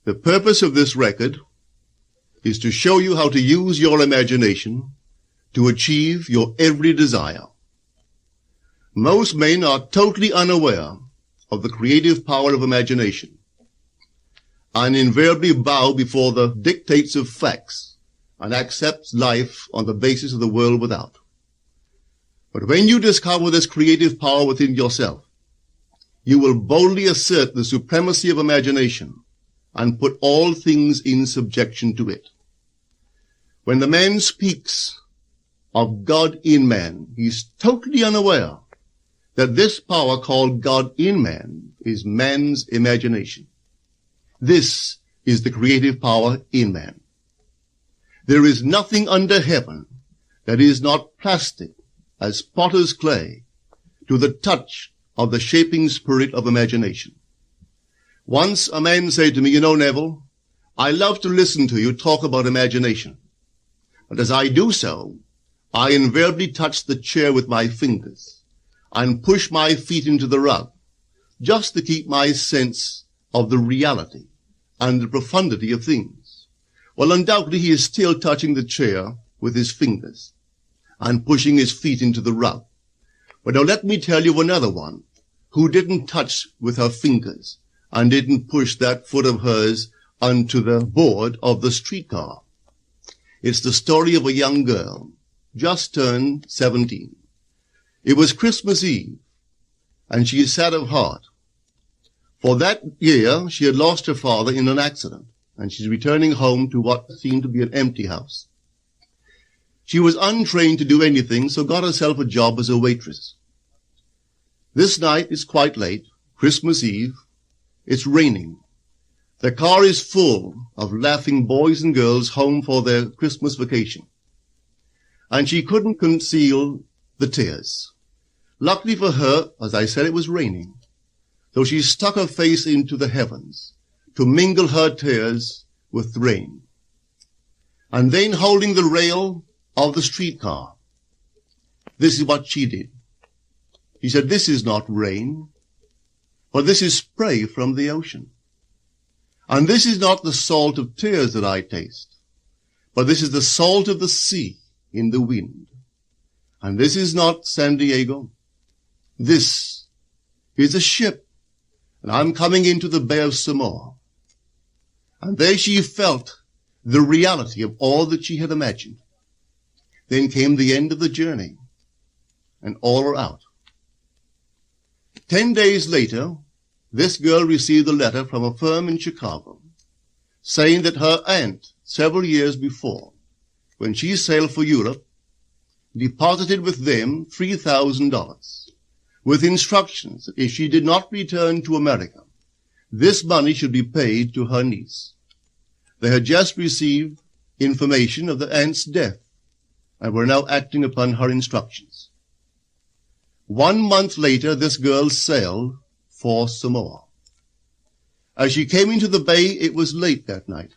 The purpose of this record is to show you how to use your imagination to achieve your every desire. Most men are totally unaware of the creative power of imagination and invariably bow before the dictates of facts and accept life on the basis of the world without. But when you discover this creative power within yourself, you will boldly assert the supremacy of imagination and put all things in subjection to it. When the man speaks of God in man, he is totally unaware that this power called God in man is man's imagination. This is the creative power in man. There is nothing under heaven that is not plastic as potter's clay to the touch of the shaping spirit of imagination. Once a man said to me, "You know, Neville, I love to listen to you talk about imagination. But as I do so, I invariably touch the chair with my fingers and push my feet into the rug, just to keep my sense of the reality and the profundity of things." Well, undoubtedly he is still touching the chair with his fingers and pushing his feet into the rug. But now let me tell you another one who didn't touch with her fingers and didn't push that foot of hers onto the board of the streetcar. It's the story of a young girl, just turned 17. It was Christmas Eve, and she is sad of heart. For that year, she had lost her father in an accident, and she's returning home to what seemed to be an empty house. She was untrained to do anything, so got herself a job as a waitress. This night is quite late, Christmas Eve. It's raining. The car is full of laughing boys and girls home for their Christmas vacation. And she couldn't conceal the tears. Luckily for her, as I said, it was raining. So she stuck her face into the heavens to mingle her tears with the rain. And then holding the rail of the streetcar, this is what she did. She said, "This is not rain, but this is spray from the ocean. And this is not the salt of tears that I taste, but this is the salt of the sea in the wind. And this is not San Diego. This is a ship, and I'm coming into the Bay of Samoa." And there she felt the reality of all that she had imagined. Then came the end of the journey, and all are out. 10 days later, this girl received a letter from a firm in Chicago saying that her aunt, several years before, when she sailed for Europe, deposited with them $3,000 with instructions that if she did not return to America, this money should be paid to her niece. They had just received information of the aunt's death and were now acting upon her instructions. 1 month later, this girl sailed for Samoa. As she came into the bay, it was late that night,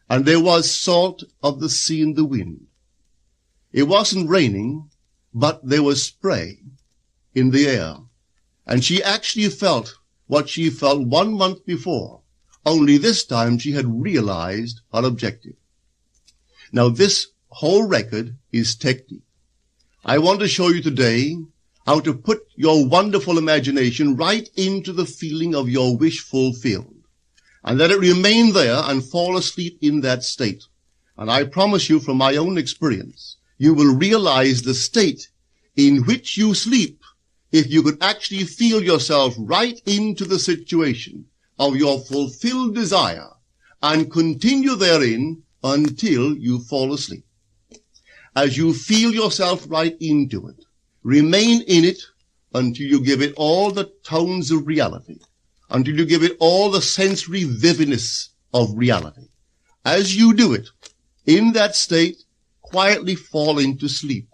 and there was salt of the sea in the wind. It wasn't raining, but there was spray in the air, and she actually felt what she felt 1 month before, only this time she had realized her objective. Now, this whole record is technique. I want to show you today how to put your wonderful imagination right into the feeling of your wish fulfilled, and let it remain there and fall asleep in that state. And I promise you from my own experience, you will realize the state in which you sleep if you could actually feel yourself right into the situation of your fulfilled desire and continue therein until you fall asleep. As you feel yourself right into it, remain in it until you give it all the tones of reality, until you give it all the sensory vividness of reality. As you do it, in that state, quietly fall into sleep.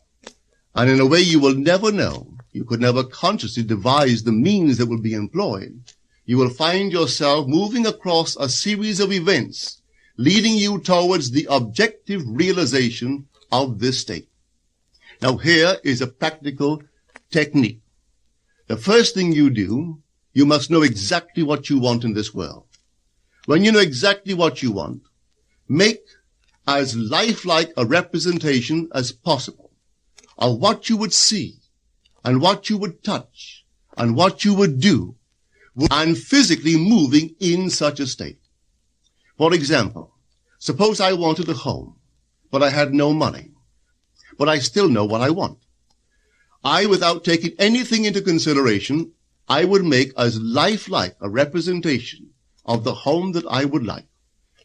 And in a way you will never know, you could never consciously devise the means that will be employed, you will find yourself moving across a series of events leading you towards the objective realization of this state. Now here is a practical technique. The first thing you do, you must know exactly what you want in this world. when you know exactly what you want, make as lifelike a representation as possible of what you would see and what you would touch and what you would do, and physically moving in such a state. For example, suppose I wanted a home, but I had no money, but I still know what I want. Without taking anything into consideration, I would make as lifelike a representation of the home that I would like,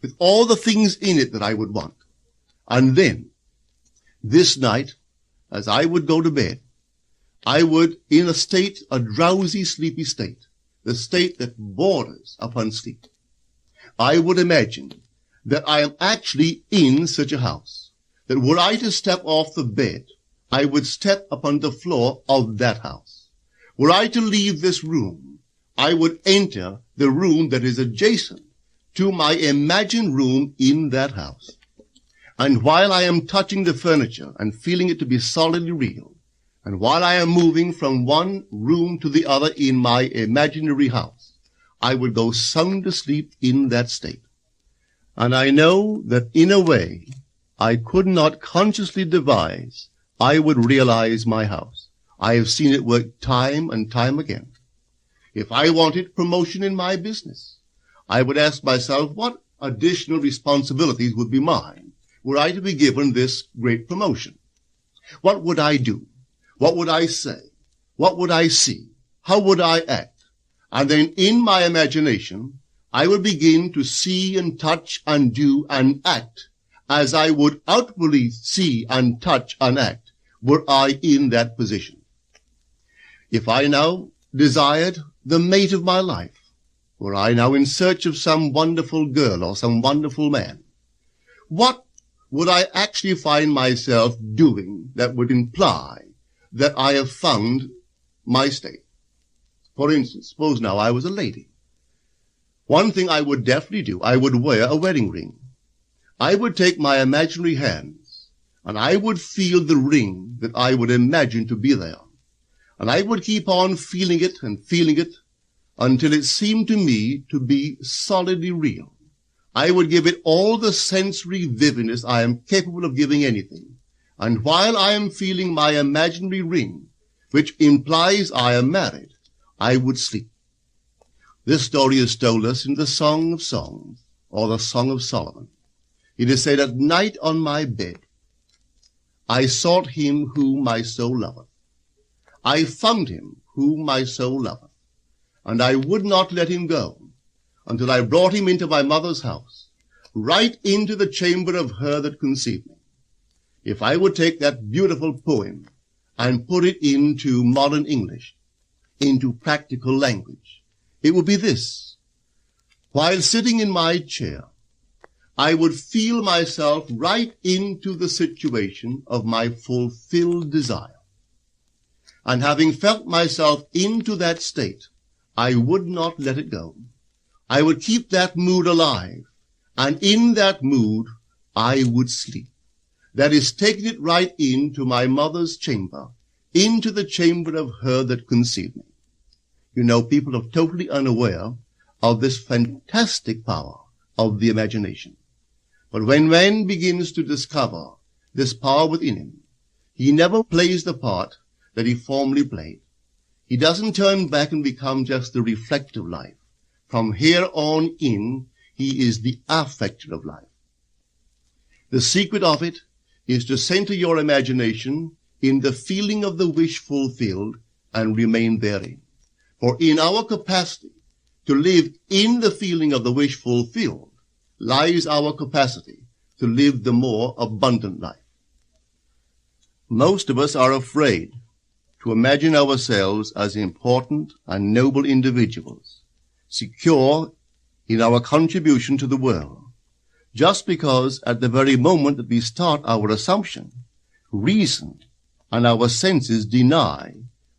with all the things in it that I would want. And then, this night, as I would go to bed, I would, in a drowsy, sleepy state, the state that borders upon sleep, I would imagine that I am actually in such a house, that were I to step off the bed, I would step upon the floor of that house. Were I to leave this room, I would enter the room that is adjacent to my imagined room in that house. And while I am touching the furniture and feeling it to be solidly real, and while I am moving from one room to the other in my imaginary house, I would go sound asleep in that state. And I know that in a way I could not consciously devise, I would realize my house. I have seen it work time and time again. If I wanted promotion in my business, I would ask myself what additional responsibilities would be mine were I to be given this great promotion. What would I do? What would I say? What would I see? How would I act? And then in my imagination, I would begin to see and touch and do and act as I would outwardly see and touch and act were I in that position. If I now desired the mate of my life, were I now in search of some wonderful girl or some wonderful man, what would I actually find myself doing that would imply that I have found my state? For instance, suppose now I was a lady. One thing I would definitely do, I would wear a wedding ring. I would take my imaginary hands, and I would feel the ring that I would imagine to be there. And I would keep on feeling it until it seemed to me to be solidly real. I would give it all the sensory vividness I am capable of giving anything. And while I am feeling my imaginary ring, which implies I am married, I would sleep. This story is told us in the Song of Songs, or the Song of Solomon. It is said, "At night on my bed, I sought him whom my soul loveth. I found him whom my soul loveth, and I would not let him go until I brought him into my mother's house, right into the chamber of her that conceived me." If I would take that beautiful poem and put it into modern English, into practical language, it would be this: while sitting in my chair, I would feel myself right into the situation of my fulfilled desire. And having felt myself into that state, I would not let it go. I would keep that mood alive, and in that mood I would sleep. That is, taking it right into my mother's chamber, into the chamber of her that conceived me. You know, people are totally unaware of this fantastic power of the imagination. But when man begins to discover this power within him, he never plays the part that he formerly played. He doesn't turn back and become just the reflective life. From here on in, he is the affecter of life. The secret of it is to center your imagination in the feeling of the wish fulfilled and remain therein. For in our capacity to live in the feeling of the wish fulfilled lies our capacity to live the more abundant life. Most of us are afraid to imagine ourselves as important and noble individuals, secure in our contribution to the world, just because at the very moment that we start our assumption, reason and our senses deny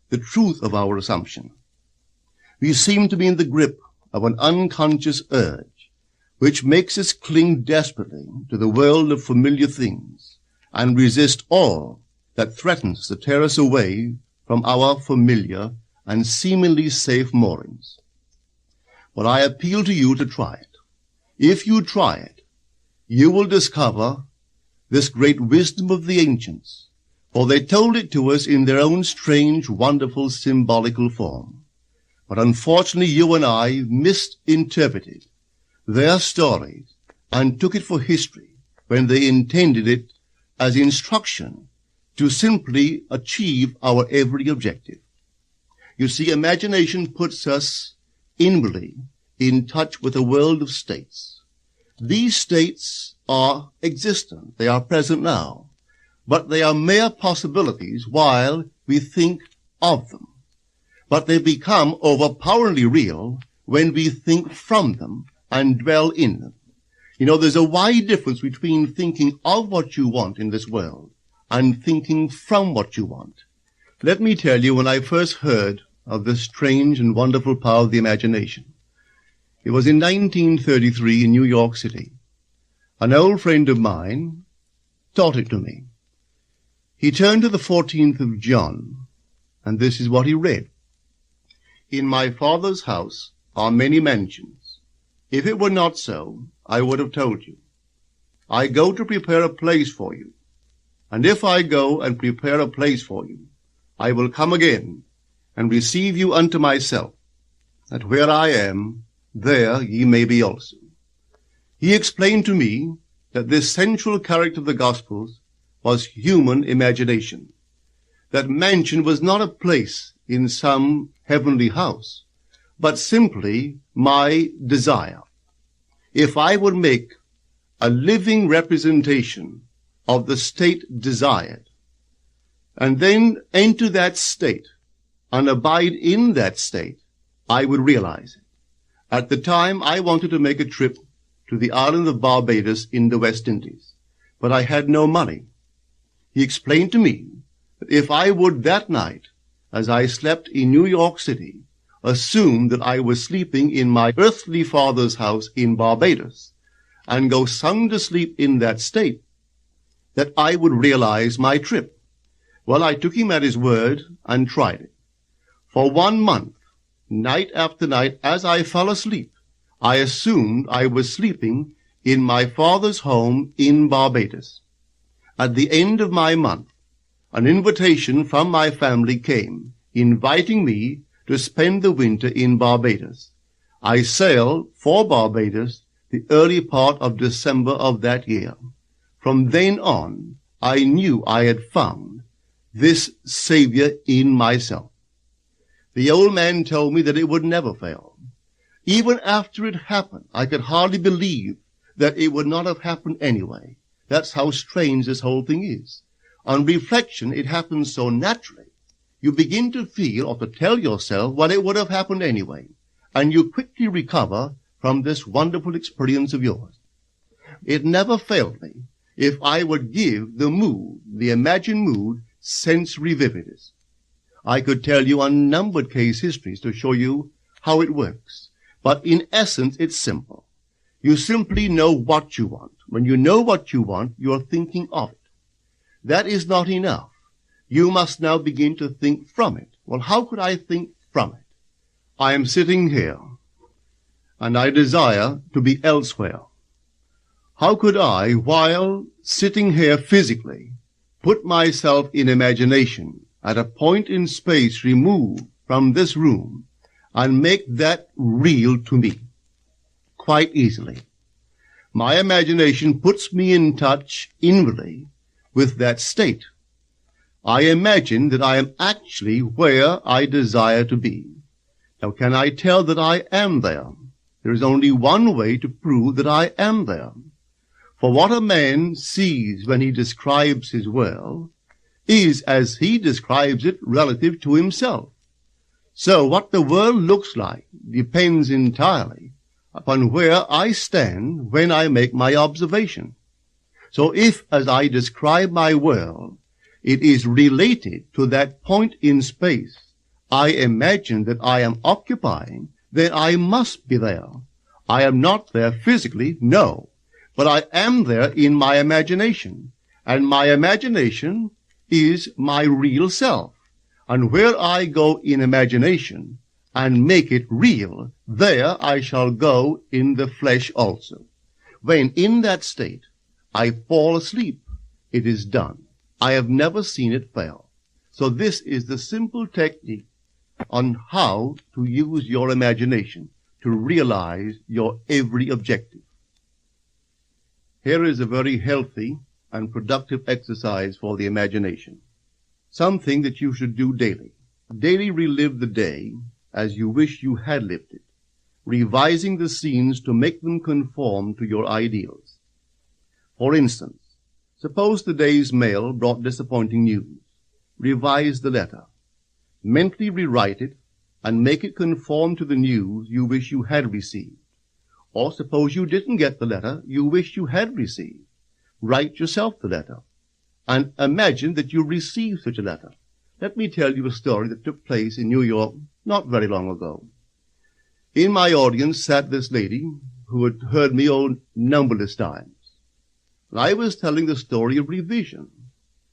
the truth of our assumption. We seem to be in the grip of an unconscious urge which makes us cling desperately to the world of familiar things and resist all that threatens to tear us away from our familiar and seemingly safe moorings. But I appeal to you to try it. If you try it, you will discover this great wisdom of the ancients, for they told it to us in their own strange, wonderful, symbolical form. But unfortunately, you and I misinterpreted their stories and took it for history when they intended it as instruction to simply achieve our every objective. You see, imagination puts us inwardly in touch with a world of states. These states are existent. They are present now. But they are mere possibilities while we think of them. But they become overpoweringly real when we think from them and dwell in them. You know, there's a wide difference between thinking of what you want in this world and thinking from what you want. Let me tell you, when I first heard of this strange and wonderful power of the imagination, it was in 1933 in New York City. An old friend of mine taught it to me. He turned to the 14th of John, and this is what he read. In my Father's house are many mansions. If it were not so, I would have told you. I go to prepare a place for you. And if I go and prepare a place for you, I will come again and receive you unto myself, that where I am, there ye may be also. He explained to me that this central character of the Gospels was human imagination, that mansion was not a place in some heavenly house, but simply my desire. If I would make a living representation of the state desired, and then enter that state and abide in that state, I would realize it. At the time, I wanted to make a trip to the island of Barbados in the West Indies, but I had no money. He explained to me that if I would that night, as I slept in New York City, assume that I was sleeping in my earthly father's house in Barbados, and go sound asleep in that state, that I would realize my trip. Well, I took him at his word and tried it. For 1 month, night after night, as I fell asleep, I assumed I was sleeping in my father's home in Barbados. At the end of my month, an invitation from my family came, inviting me to spend the winter in Barbados. I sailed for Barbados the early part of December of that year. From then on, I knew I had found this Savior in myself. The old man told me that it would never fail. Even after it happened, I could hardly believe that it would not have happened anyway. That's how strange this whole thing is. On reflection, it happens so naturally. You begin to feel or to tell yourself, well, it would have happened anyway. And you quickly recover from this wonderful experience of yours. It never failed me if I would give the mood, the imagined mood, sensory vividness. I could tell you unnumbered case histories to show you how it works. But in essence, it's simple. You simply know what you want. When you know what you want, you are thinking of it. That is not enough. You must now begin to think from it. Well, how could I think from it? I am sitting here, and I desire to be elsewhere. How could I, while sitting here physically, put myself in imagination at a point in space removed from this room and make that real to me? Quite easily. My imagination puts me in touch inwardly with that state. I imagine that I am actually where I desire to be. Now, can I tell that I am there? There is only one way to prove that I am there. For what a man sees when he describes his world is as he describes it relative to himself. So what the world looks like depends entirely upon where I stand when I make my observation. So if, as I describe my world, it is related to that point in space I imagine that I am occupying, then I must be there. I am not there physically, no, but I am there in my imagination, and my imagination is my real self. And where I go in imagination and make it real, there I shall go in the flesh also. When in that state I fall asleep, it is done. I have never seen it fail. So this is the simple technique on how to use your imagination to realize your every objective. Here is a very healthy and productive exercise for the imagination. Something that you should do daily. Daily relive the day as you wish you had lived it, revising the scenes to make them conform to your ideals. For instance, suppose the day's mail brought disappointing news. Revise the letter. Mentally rewrite it and make it conform to the news you wish you had received. Or suppose you didn't get the letter you wish you had received. Write yourself the letter and imagine that you received such a letter. Let me tell you a story that took place in New York not very long ago. In my audience sat this lady who had heard me numberless times. And I was telling the story of revision.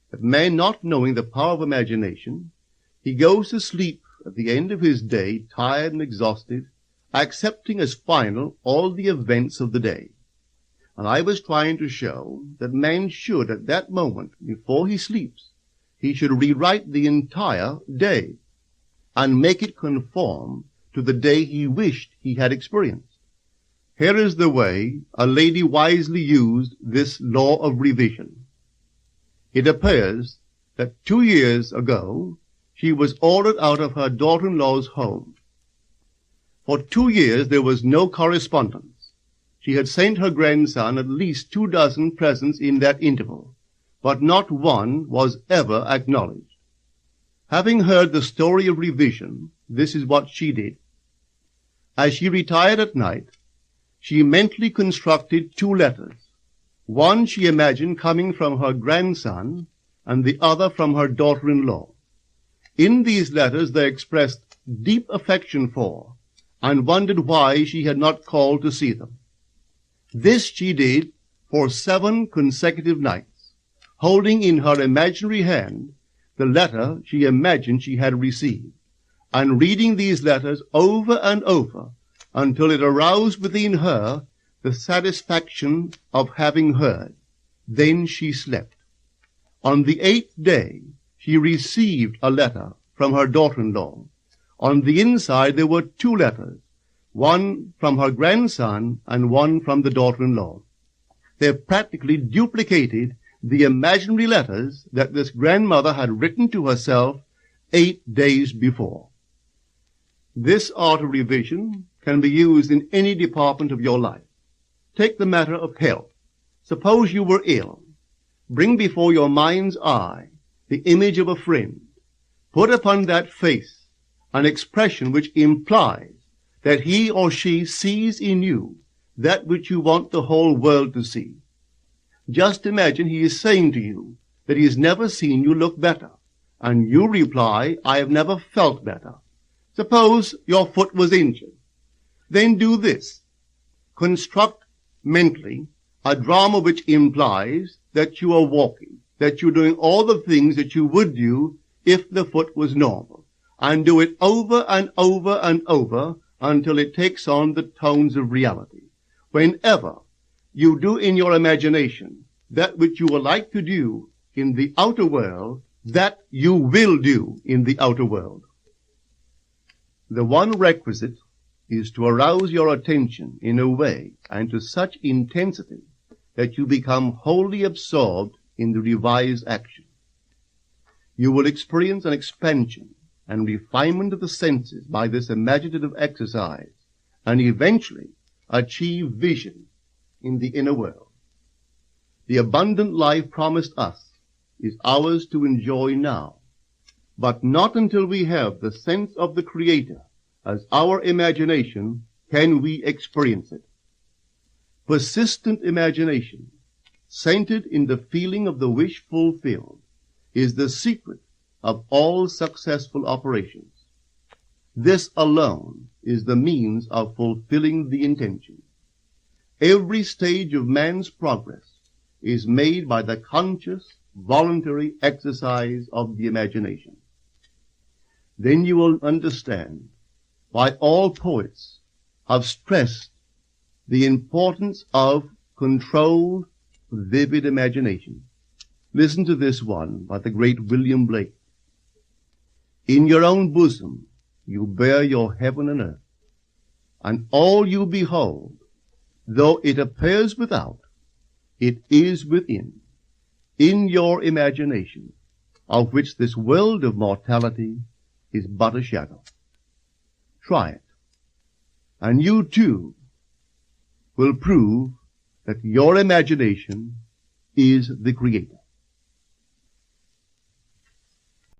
That man, not knowing the power of imagination, he goes to sleep at the end of his day, tired and exhausted, accepting as final all the events of the day. And I was trying to show that man should, at that moment, before he sleeps, he should rewrite the entire day and make it conform to the day he wished he had experienced. Here is the way a lady wisely used this law of revision. It appears that 2 years ago, she was ordered out of her daughter-in-law's home. For 2 years there was no correspondence. She had sent her grandson at least 24 presents in that interval, but not one was ever acknowledged. Having heard the story of revision, this is what she did. As she retired at night, she mentally constructed 2 letters. One she imagined coming from her grandson, and the other from her daughter-in-law. In these letters they expressed deep affection for, and wondered why she had not called to see them. This she did for 7 consecutive nights, holding in her imaginary hand the letter she imagined she had received, and reading these letters over and over until it aroused within her the satisfaction of having heard. Then she slept. On the 8th day, she received a letter from her daughter-in-law. On the inside there were 2 letters, one from her grandson and one from the daughter-in-law. They practically duplicated the imaginary letters that this grandmother had written to herself 8 days before. This art of revision can be used in any department of your life. Take the matter of health. Suppose you were ill. Bring before your mind's eye the image of a friend. Put upon that face an expression which implies that he or she sees in you that which you want the whole world to see. Just imagine he is saying to you that he has never seen you look better, and you reply, I have never felt better. Suppose your foot was injured. Then do this. Construct mentally a drama which implies that you are walking, that you're doing all the things that you would do if the foot was normal, and do it over and over and over until it takes on the tones of reality. Whenever you do in your imagination that which you would like to do in the outer world, that you will do in the outer world. The one requisite is to arouse your attention in a way and to such intensity that you become wholly absorbed in the revised action. You will experience an expansion and refinement of the senses by this imaginative exercise, and eventually achieve vision in the inner world. The abundant life promised us is ours to enjoy now, but not until we have the sense of the Creator as our imagination can we experience it. Persistent imagination, centered in the feeling of the wish fulfilled, is the secret of all successful operations. This alone is the means of fulfilling the intention. Every stage of man's progress is made by the conscious, voluntary exercise of the imagination. Then you will understand why all poets have stressed the importance of controlled, vivid imagination. Listen to this one by the great William Blake. In your own bosom you bear your heaven and earth, and all you behold, though it appears without, it is within, in your imagination, of which this world of mortality is but a shadow. Try it, and you too will prove that your imagination is the creator.